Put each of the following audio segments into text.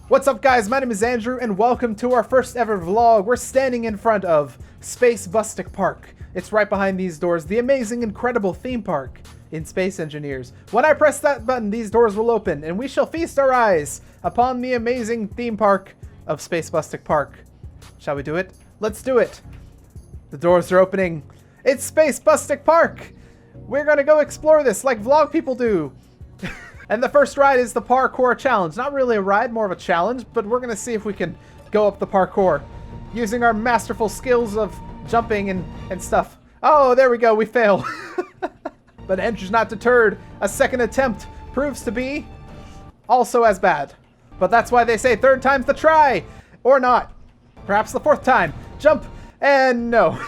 What's up guys, my name is Andrew and welcome to our first ever vlog. We're standing in front of Space Bustic Park. It's right behind these doors, the amazing, incredible theme park in Space Engineers. When I press that button, these doors will open and we shall feast our eyes upon the amazing theme park of Space Bustic Park. Shall we do it? Let's do it. The doors are opening. It's Space Bustic Park. We're gonna go explore this like vlog people do. And the first ride is the Parkour Challenge. Not really a ride, more of a challenge, but we're gonna see if we can go up the parkour using our masterful skills of jumping and stuff. Oh, there we go, we fail. But Andrew's not deterred. A second attempt proves to be also as bad. But that's why they say third time's the try. Or not. Perhaps the fourth time. Jump, and no.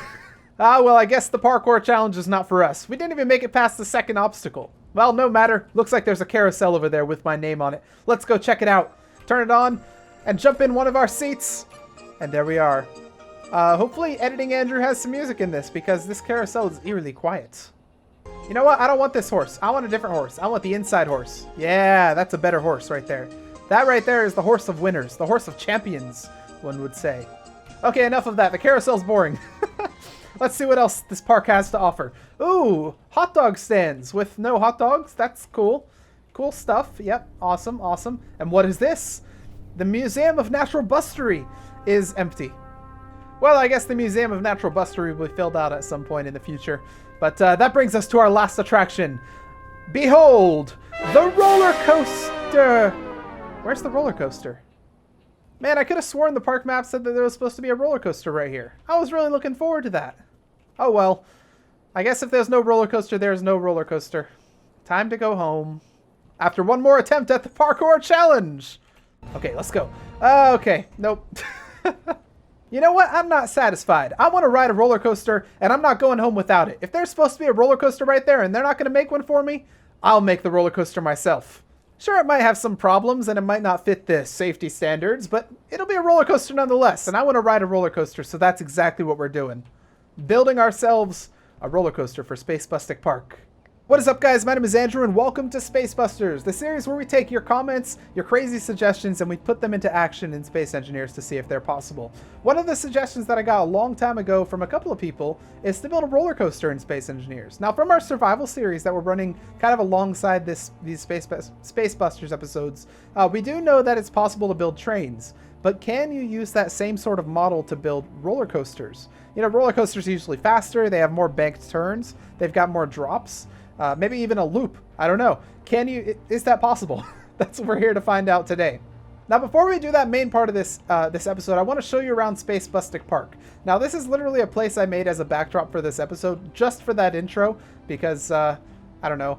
Well, I guess the Parkour Challenge is not for us. We didn't even make it past the second obstacle. Well, no matter. Looks like there's a carousel over there with my name on it. Let's go check it out. Turn it on and jump in one of our seats. And there we are. Hopefully Editing Andrew has some music in this because this carousel is eerily quiet. You know what? I don't want this horse. I want a different horse. I want the inside horse. Yeah, that's a better horse right there. That right there is the horse of winners. The horse of champions, one would say. Okay, enough of that. The carousel's boring. Let's see what else this park has to offer. Ooh, hot dog stands with no hot dogs. That's cool. Cool stuff. Yep, awesome, awesome. And what is this? The Museum of Natural Bustery is empty. Well, I guess the Museum of Natural Bustery will be filled out at some point in the future. But that brings us to our last attraction. Behold, the roller coaster. Where's the roller coaster? Man, I could have sworn the park map said that there was supposed to be a roller coaster right here. I was really looking forward to that. Oh well. I guess if there's no roller coaster, there's no roller coaster. Time to go home. After one more attempt at the Parkour Challenge. Okay, let's go. Okay, nope. You know what? I'm not satisfied. I want to ride a roller coaster, and I'm not going home without it. If there's supposed to be a roller coaster right there, and they're not going to make one for me, I'll make the roller coaster myself. Sure, it might have some problems, and it might not fit the safety standards, but it'll be a roller coaster nonetheless, and I want to ride a roller coaster, so that's exactly what we're doing. Building ourselves a roller coaster for Space Bustic Park. What is up guys, my name is Andrew and welcome to Space Busters, the series where we take your comments, your crazy suggestions, and we put them into action in Space Engineers to see if they're possible. One of the suggestions that I got a long time ago from a couple of people is to build a roller coaster in Space Engineers. Now from our survival series that we're running kind of alongside these Space Busters episodes, we do know that it's possible to build trains. But can you use that same sort of model to build roller coasters? You know, roller coasters are usually faster, they have more banked turns, they've got more drops, maybe even a loop. I don't know. Is that possible? That's what we're here to find out today. Now, before we do that main part of this episode, I want to show you around Space Bustic Park. Now, this is literally a place I made as a backdrop for this episode, just for that intro, because, I don't know.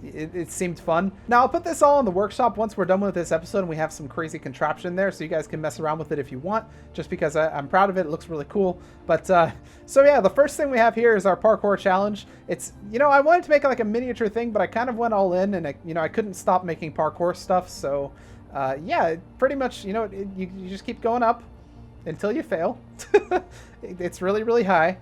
It seemed fun. Now, I'll put this all in the workshop once we're done with this episode and we have some crazy contraption there, so you guys can mess around with it if you want, just because I'm proud of it. It looks really cool. But, so yeah, the first thing we have here is our Parkour Challenge. It's, you know, I wanted to make it like a miniature thing, but I kind of went all in and, I couldn't stop making parkour stuff. So, yeah, pretty much, you just keep going up until you fail. It's really, really high.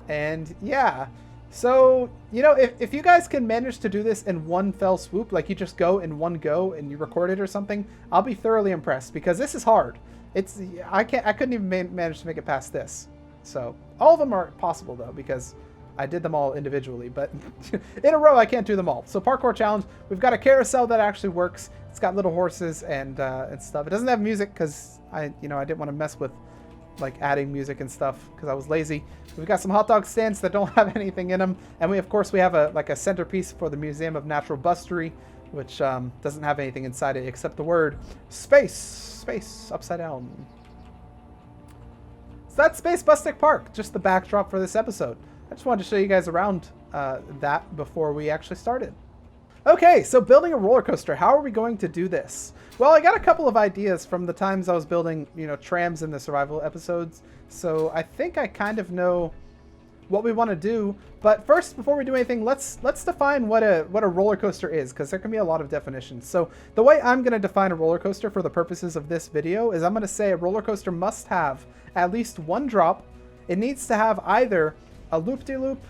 And, yeah. So, you know, if you guys can manage to do this in one fell swoop, like you just go in one go and you record it or something, I'll be thoroughly impressed because this is hard. I couldn't even manage to make it past this. So, all of them are possible though because I did them all individually, but in a row I can't do them all. So, Parkour Challenge, we've got a carousel that actually works. It's got little horses and stuff. It doesn't have music because I didn't want to mess with like adding music and stuff because I was lazy. We've got some hot dog stands that don't have anything in them, and of course we have a centerpiece for the Museum of Natural Bustery, which doesn't have anything inside it except the word space upside down. So that's Space Bustic Park, just the backdrop for this episode. I just wanted to show you guys around that before we actually started. Okay, so building a roller coaster, how are we going to do this? Well, I got a couple of ideas from the times I was building, trams in the survival episodes. So I think I kind of know what we want to do. But first, before we do anything, let's define what a roller coaster is, because there can be a lot of definitions. So the way I'm going to define a roller coaster for the purposes of this video is I'm going to say a roller coaster must have at least one drop. It needs to have either a loop-de-loop,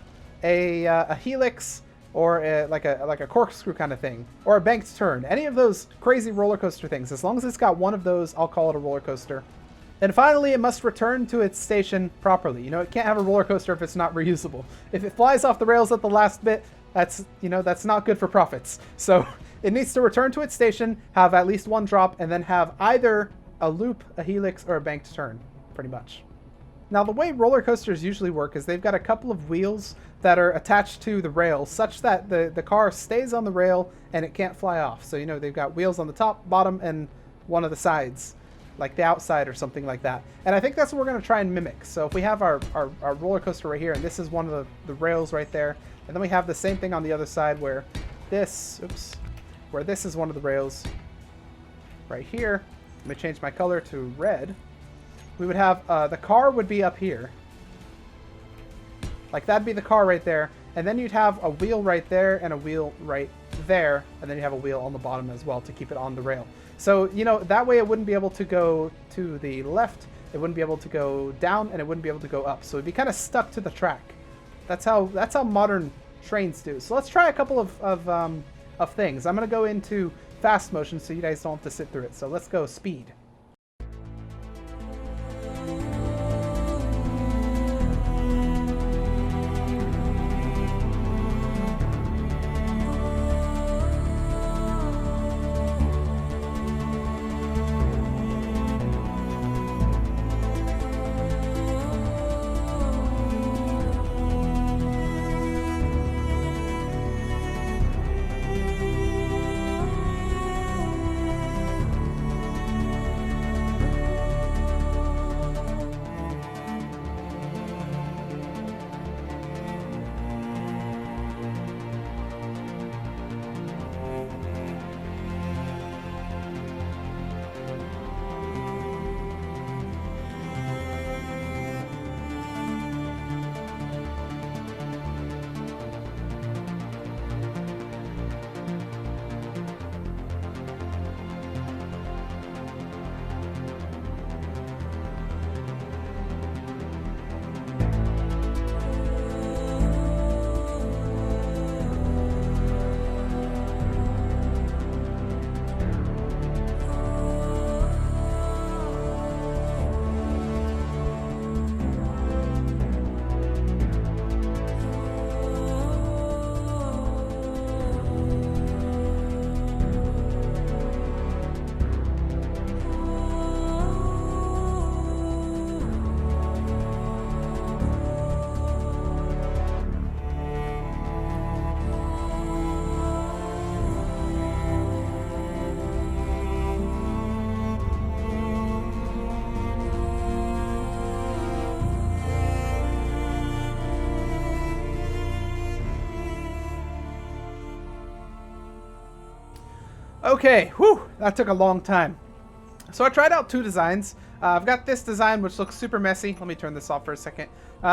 a helix, or like a corkscrew kind of thing, or a banked turn. Any of those crazy roller coaster things. As long as it's got one of those, I'll call it a roller coaster. And finally, it must return to its station properly. You know, it can't have a roller coaster if it's not reusable. If it flies off the rails at the last bit, that's not good for profits. So it needs to return to its station, have at least one drop, and then have either a loop, a helix, or a banked turn, pretty much. Now, the way roller coasters usually work is they've got a couple of wheels that are attached to the rail such that the car stays on the rail and it can't fly off. So, you know, they've got wheels on the top, bottom, and one of the sides, like the outside or something like that. And I think that's what we're going to try and mimic. So if we have our roller coaster right here, and this is one of the rails right there, and then we have the same thing on the other side where this is one of the rails right here. Let me change my color to red. We would have, the car would be up here. Like, that'd be the car right there. And then you'd have a wheel right there and a wheel right there. And then you have a wheel on the bottom as well to keep it on the rail. So, you know, that way it wouldn't be able to go to the left. It wouldn't be able to go down, and it wouldn't be able to go up. So it'd be kind of stuck to the track. That's how modern trains do. So let's try a couple of things. I'm going to go into fast motion so you guys don't have to sit through it. So let's go speed. Okay, whew, that took a long time. So I tried out two designs. I've got this design, which looks super messy. Let me turn this off for a second.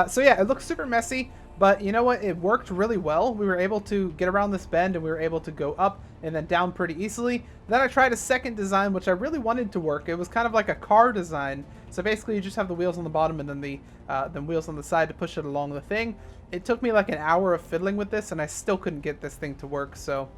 So yeah, it looks super messy, but you know what? It worked really well. We were able to get around this bend, and we were able to go up and then down pretty easily. Then I tried a second design, which I really wanted to work. It was kind of like a car design. So basically, you just have the wheels on the bottom and then the wheels on the side to push it along the thing. It took me like an hour of fiddling with this, and I still couldn't get this thing to work, so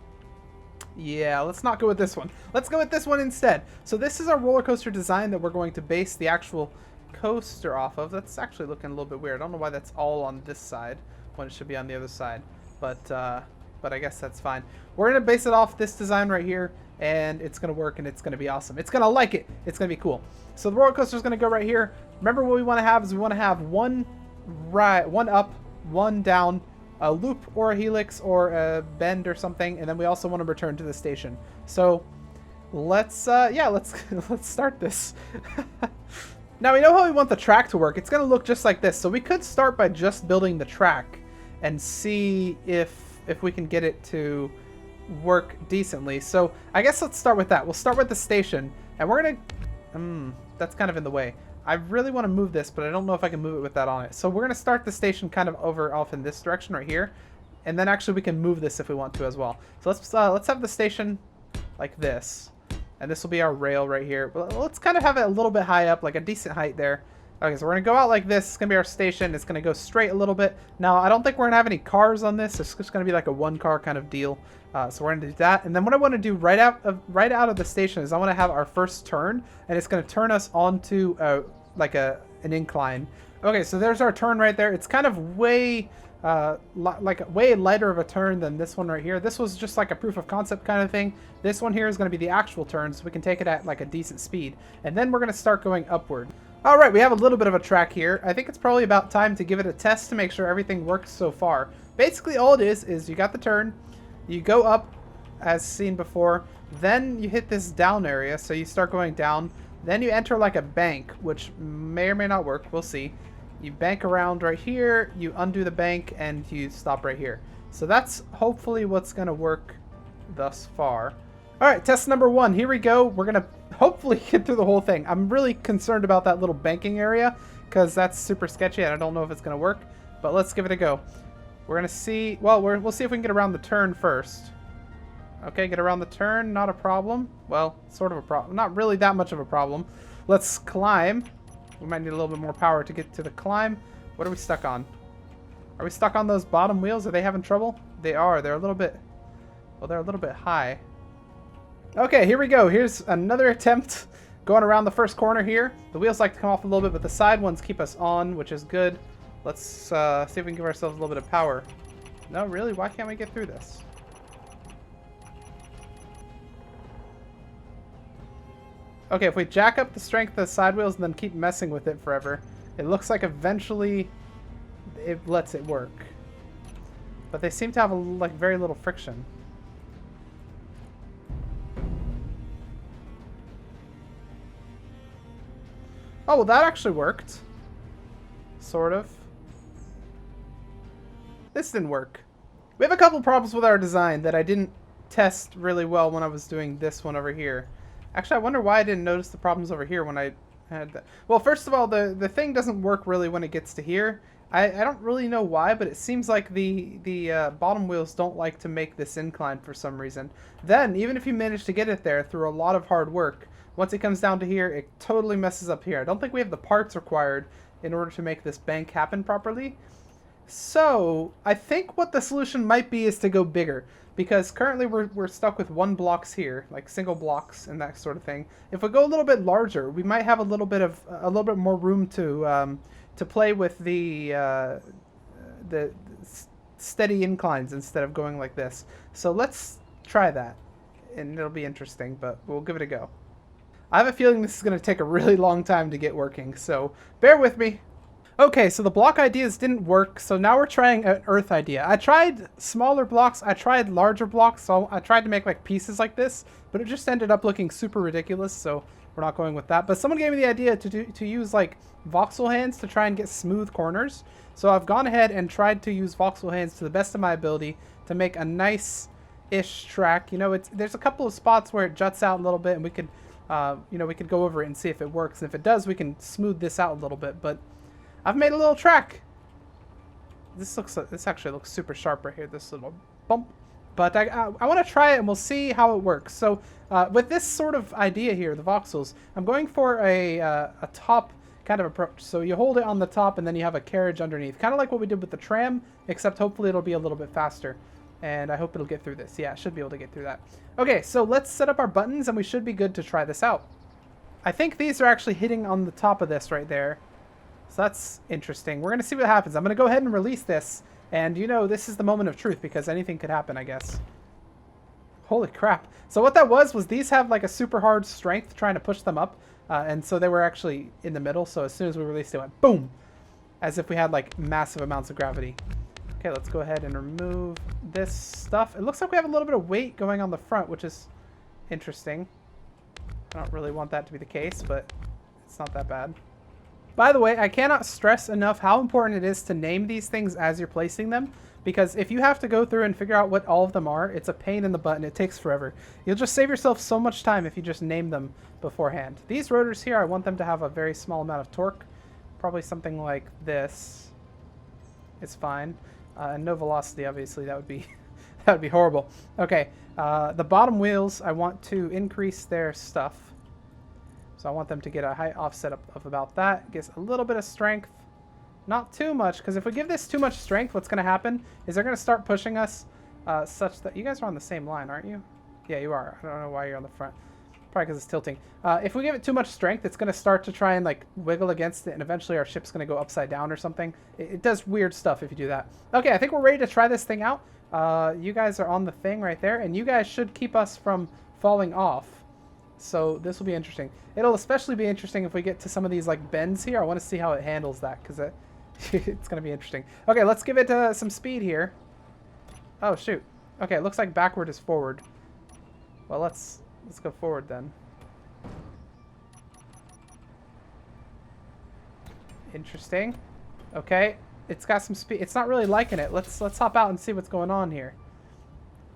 yeah, let's not go with this one. Let's go with this one instead. So this is our roller coaster design that we're going to base the actual coaster off of. That's actually looking a little bit weird. I don't know why that's all on this side when it should be on the other side, but I guess that's fine. We're gonna base it off this design right here, and it's gonna work, and it's gonna be awesome. It's gonna like it. It's gonna be cool. So the roller coaster is gonna go right here. Remember, what we want to have is we want to have one up, one down, a loop or a helix or a bend or something, and then we also want to return to the station. So let's let's start this. Now we know how we want the track to work. It's going to look just like this. So we could start by just building the track and see if we can get it to work decently. So I guess let's start with that. We'll start with the station, and we're gonna that's kind of in the way. I really want to move this, but I don't know if I can move it with that on it. So we're going to start the station kind of off in this direction right here. And then actually we can move this if we want to as well. So let's have the station like this. And this will be our rail right here. But let's kind of have it a little bit high up, like a decent height there. Okay, so we're going to go out like this. It's going to be our station. It's going to go straight a little bit. Now, I don't think we're going to have any cars on this. It's just going to be like a one-car kind of deal. So we're going to do that. And then what I want to do right out of the station is I want to have our first turn. And it's going to turn us onto like an incline. Okay, so there's our turn right there. It's kind of way... like way lighter of a turn than this one right here. This was just like a proof of concept kind of thing. This one here is going to be the actual turn, so we can take it at like a decent speed. And then we're going to start going upward. All right, we have a little bit of a track here. I think it's probably about time to give it a test to make sure everything works so far. Basically, all it is you got the turn, you go up as seen before, then you hit this down area, so you start going down, then you enter like a bank, which may or may not work. We'll see. You bank around right here, you undo the bank, and you stop right here. So that's hopefully what's going to work thus far. All right, test number 1. Here we go. We're going to hopefully get through the whole thing. I'm really concerned about that little banking area because that's super sketchy and I don't know if it's going to work. But let's give it a go. We're going to see... Well, we'll see if we can get around the turn first. Okay, get around the turn. Not a problem. Well, sort of a problem. Not really that much of a problem. Let's climb. We might need a little bit more power to get to the climb. What are we stuck on? Are we stuck on those bottom wheels? Are they having trouble? They are. They're a little bit... Well, they're a little bit high. Okay, here we go. Here's another attempt going around the first corner here. The wheels like to come off a little bit, but the side ones keep us on, which is good. Let's see if we can give ourselves a little bit of power. No, really? Why can't we get through this? Okay, if we jack up the strength of the side wheels and then keep messing with it forever, it looks like eventually it lets it work. But they seem to have like very little friction. Oh, well, that actually worked. Sort of. This didn't work. We have a couple problems with our design that I didn't test really well when I was doing this one over here. Actually, I wonder why I didn't notice the problems over here when I had that. Well, first of all, the thing doesn't work really when it gets to here. I don't really know why, but it seems like the bottom wheels don't like to make this incline for some reason. Then, even if you manage to get it there through a lot of hard work, once it comes down to here, it totally messes up here. I don't think we have the parts required in order to make this bank happen properly. So, I think what the solution might be is to go bigger. Because currently we're stuck with one blocks here, like single blocks and that sort of thing. If we go a little bit larger, we might have a little bit more room to play with the steady inclines instead of going like this. So let's try that, and it'll be interesting, but we'll give it a go. I have a feeling this is going to take a really long time to get working, so bear with me. Okay, so the block ideas didn't work, so now we're trying an earth idea. I tried smaller blocks, I tried larger blocks, so I tried to make like pieces like this, but it just ended up looking super ridiculous, so we're not going with that. But someone gave me the idea to use like voxel hands to try and get smooth corners. So I've gone ahead and tried to use voxel hands to the best of my ability to make a nice-ish track. You know, there's a couple of spots where it juts out a little bit, and we could, we could go over it and see if it works. And if it does, we can smooth this out a little bit, but I've made a little track. This actually looks super sharp right here, this little bump. But I want to try it and we'll see how it works. So with this sort of idea here, the voxels, I'm going for a top kind of approach. So you hold it on the top and then you have a carriage underneath. Kind of like what we did with the tram, except hopefully it'll be a little bit faster. And I hope it'll get through this. Yeah, it should be able to get through that. Okay, so let's set up our buttons and we should be good to try this out. I think these are actually hitting on the top of this right there. So that's interesting. We're going to see what happens. I'm going to go ahead and release this. And, you know, this is the moment of truth because anything could happen, I guess. Holy crap. So what that was these have like a super hard strength trying to push them up. And so they were actually in the middle. So as soon as we released it, went boom. As if we had like massive amounts of gravity. Okay, let's go ahead and remove this stuff. It looks like we have a little bit of weight going on the front, which is interesting. I don't really want that to be the case, but it's not that bad. By the way, I cannot stress enough how important it is to name these things as you're placing them, because if you have to go through and figure out what all of them are, it's a pain in the butt and it takes forever. You'll just save yourself so much time if you just name them beforehand. These rotors here, I want them to have a very small amount of torque, probably something like this. It's fine. And no velocity, obviously, that would be that would be horrible. Okay, the bottom wheels, I want to increase their stuff. So I want them to get a height offset of about that. Gets a little bit of strength. Not too much, because if we give this too much strength, what's going to happen is they're going to start pushing us such that... You guys are on the same line, aren't you? Yeah, you are. I don't know why you're on the front. Probably because it's tilting. If we give it too much strength, it's going to start to try and like wiggle against it, and eventually our ship's going to go upside down or something. It does weird stuff if you do that. Okay, I think we're ready to try this thing out. You guys are on the thing right there, and you guys should keep us from falling off. So this will be interesting. It'll especially be interesting if we get to some of these like bends here. I want to see how it handles that, because it's going to be interesting. Okay, let's give it some speed here. Oh, shoot. Okay, it looks like backward is forward. Well, let's go forward then. Interesting. Okay, it's got some speed. It's not really liking it. Let's hop out and see what's going on here.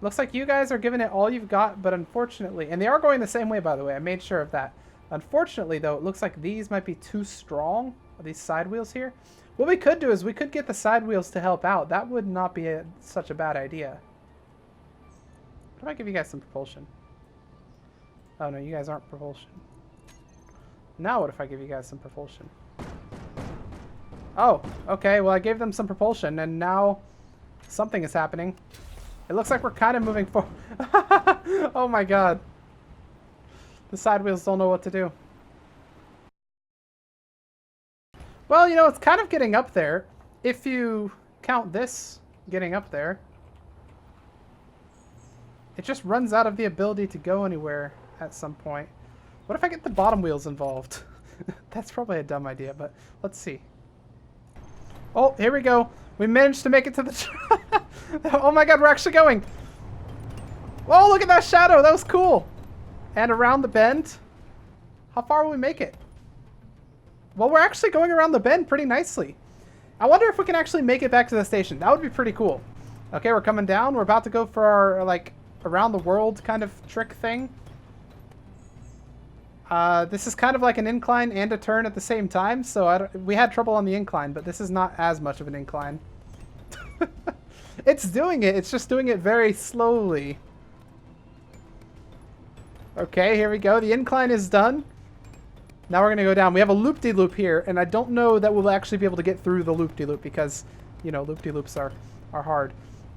Looks like you guys are giving it all you've got, but unfortunately, and they are going the same way, by the way. I made sure of that. Unfortunately, though, it looks like these might be too strong. These side wheels here. What we could do is we could get the side wheels to help out. That would not be such a bad idea. What if I give you guys some propulsion? Oh no, you guys aren't propulsion. Now what if I give you guys some propulsion? Oh, okay, well I gave them some propulsion and now something is happening. It looks like we're kind of moving forward. Oh my god. The side wheels don't know what to do. Well, you know, it's kind of getting up there. If you count this getting up there. It just runs out of the ability to go anywhere at some point. What if I get the bottom wheels involved? That's probably a dumb idea, but let's see. Oh, here we go. We managed to make it to the... Oh my god, we're actually going. Whoa, look at that shadow. That was cool. And around the bend. How far will we make it? Well, we're actually going around the bend pretty nicely. I wonder if we can actually make it back to the station. That would be pretty cool. Okay, we're coming down. We're about to go for our, like, around the world kind of trick thing. This is kind of like an incline and a turn at the same time, so we had trouble on the incline, but this is not as much of an incline. It's doing it. It's just doing it very slowly. Okay, here we go. The incline is done. Now we're going to go down. We have a loop-de-loop here, and I don't know that we'll actually be able to get through the loop-de-loop because, you know, loop-de-loops are hard.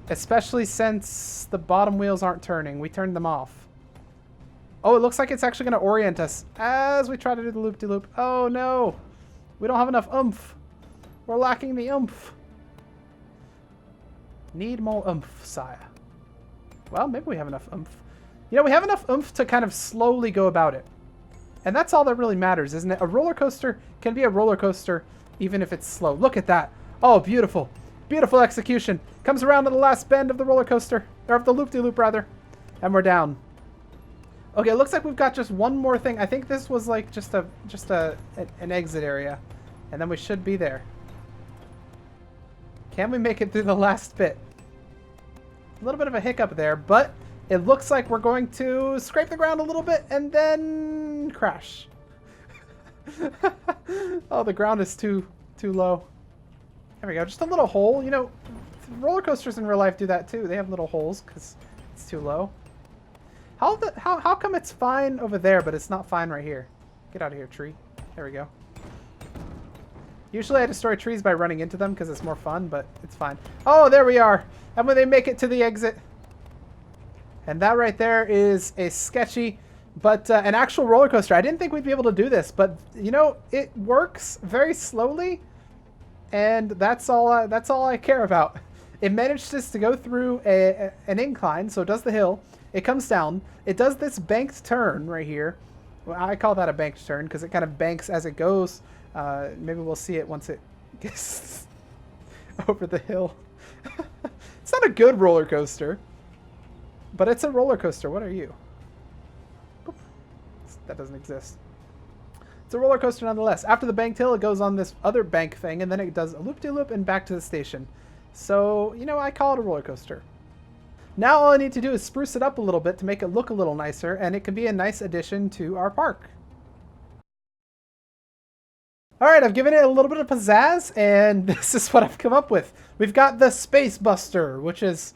Especially since the bottom wheels aren't turning. We turned them off. Oh, it looks like it's actually going to orient us as we try to do the loop-de-loop. Oh, no. We don't have enough oomph. We're lacking the oomph. Need more oomph, sire. Well, maybe we have enough oomph. You know, we have enough oomph to kind of slowly go about it. And that's all that really matters, isn't it? A roller coaster can be a roller coaster even if it's slow. Look at that. Oh, beautiful. Beautiful execution. Comes around to the last bend of the roller coaster. Or of the loop-de-loop, rather. And we're down. Okay, it looks like we've got just one more thing. I think this was like just an exit area. And then we should be there. Can we make it through the last bit? A little bit of a hiccup there, but it looks like we're going to scrape the ground a little bit and then crash. Oh, the ground is too low. There we go. Just a little hole. You know, roller coasters in real life do that too. They have little holes because it's too low. How come it's fine over there, but it's not fine right here? Get out of here, tree. There we go. Usually I destroy trees by running into them because it's more fun, but it's fine. Oh, there we are. And when they make it to the exit. And that right there is a sketchy, but an actual roller coaster. I didn't think we'd be able to do this, but you know, it works very slowly. And that's all I care about. It manages to go through an incline, so it does the hill. It comes down. It does this banked turn right here. Well, I call that a banked turn because it kind of banks as it goes. Maybe we'll see it once it gets over the hill. It's not a good roller coaster, but it's a roller coaster. What are you? Boop. That doesn't exist. It's a roller coaster nonetheless. After the banked hill, it goes on this other bank thing, and then it does a loop-de-loop and back to the station. So, you know, I call it a roller coaster. Now all I need to do is spruce it up a little bit to make it look a little nicer, and it can be a nice addition to our park. Alright, I've given it a little bit of pizzazz, and this is what I've come up with. We've got the Space Buster, which is,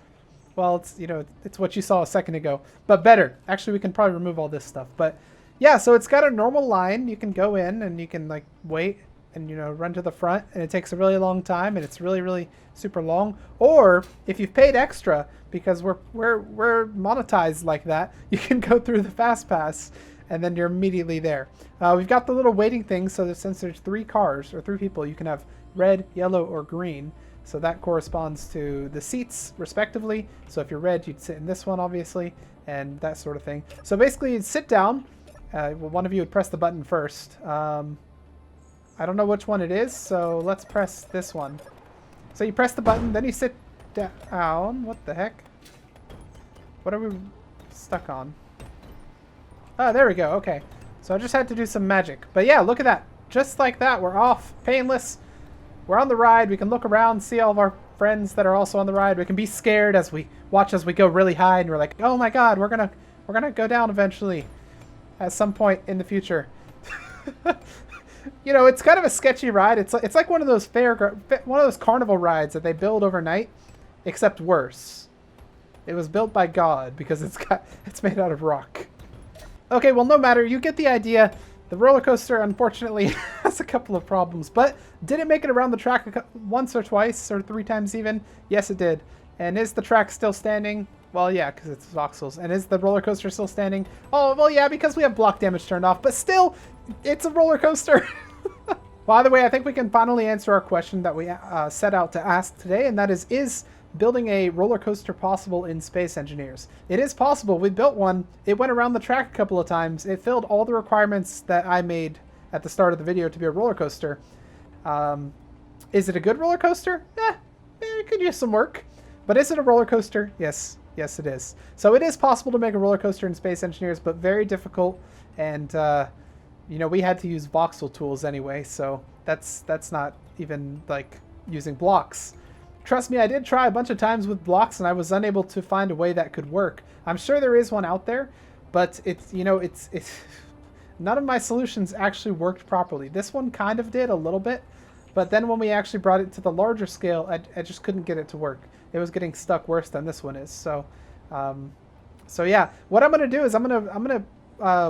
well, it's, you know, it's what you saw a second ago, but better. Actually, we can probably remove all this stuff, but yeah, so it's got a normal line. You can go in and you can like wait and run to the front, and it takes a really long time, and it's really really super long. Or if you've paid extra, because we're monetized like that, you can go through the fast pass, and then you're immediately there. We've got the little waiting thing, so that since there's 3 cars or 3 people, you can have red, yellow, or green. So that corresponds to the seats respectively. So if you're red, you'd sit in this one, obviously, and that sort of thing. So basically, you'd sit down. Well, one of you would press the button first. I don't know which one it is, so let's press this one. So you press the button, then you sit down. What the heck? What are we stuck on? Oh, there we go. Okay. So I just had to do some magic. But yeah, look at that. Just like that, we're off. Painless. We're on the ride. We can look around, see all of our friends that are also on the ride. We can be scared as we watch as we go really high, and we're like, oh my god, we're gonna go down eventually at some point in the future. It's kind of a sketchy ride. It's like one of those carnival rides that they build overnight, except worse. It was built by God because it's made out of rock. Okay, well, no matter. You get the idea. The roller coaster, unfortunately, has a couple of problems, but did it make it around the track once or twice or 3 times even? Yes, it did. And is the track still standing? Well, yeah, because it's voxels. And is the roller coaster still standing? Oh, well, yeah, because we have block damage turned off, but still, it's a roller coaster. By the way, I think we can finally answer our question that we set out to ask today, and that is building a roller coaster possible in Space Engineers? It is possible. We built one. It went around the track a couple of times. It filled all the requirements that I made at the start of the video to be a roller coaster. Is it a good roller coaster? It could use some work. But is it a roller coaster? Yes. Yes, it is. So it is possible to make a roller coaster in Space Engineers, but very difficult. And, we had to use voxel tools anyway, so that's not even, like, using blocks. Trust me, I did try a bunch of times with blocks, and I was unable to find a way that could work. I'm sure there is one out there, but it's none of my solutions actually worked properly. This one kind of did a little bit, but then when we actually brought it to the larger scale, I just couldn't get it to work. It was getting stuck worse than this one is. So yeah, what I'm gonna do is I'm gonna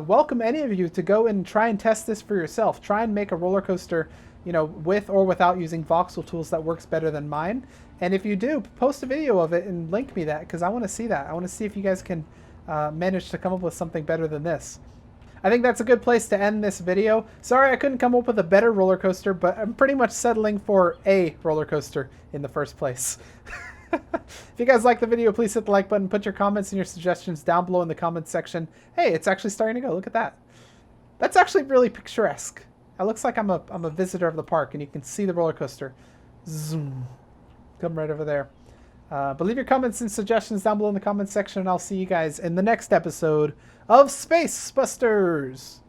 welcome any of you to go and try and test this for yourself. Try and make a roller coaster, with or without using voxel tools that works better than mine. And if you do, post a video of it and link me that, because I want to see that. I want to see if you guys can manage to come up with something better than this. I think that's a good place to end this video. Sorry I couldn't come up with a better roller coaster, but I'm pretty much settling for a roller coaster in the first place. If you guys like the video, please hit the like button. Put your comments and your suggestions down below in the comments section. Hey, it's actually starting to go. Look at that. That's actually really picturesque. It looks like I'm a visitor of the park, and you can see the roller coaster. Zoom. Come right over there. But leave your comments and suggestions down below in the comments section, and I'll see you guys in the next episode of Space Busters.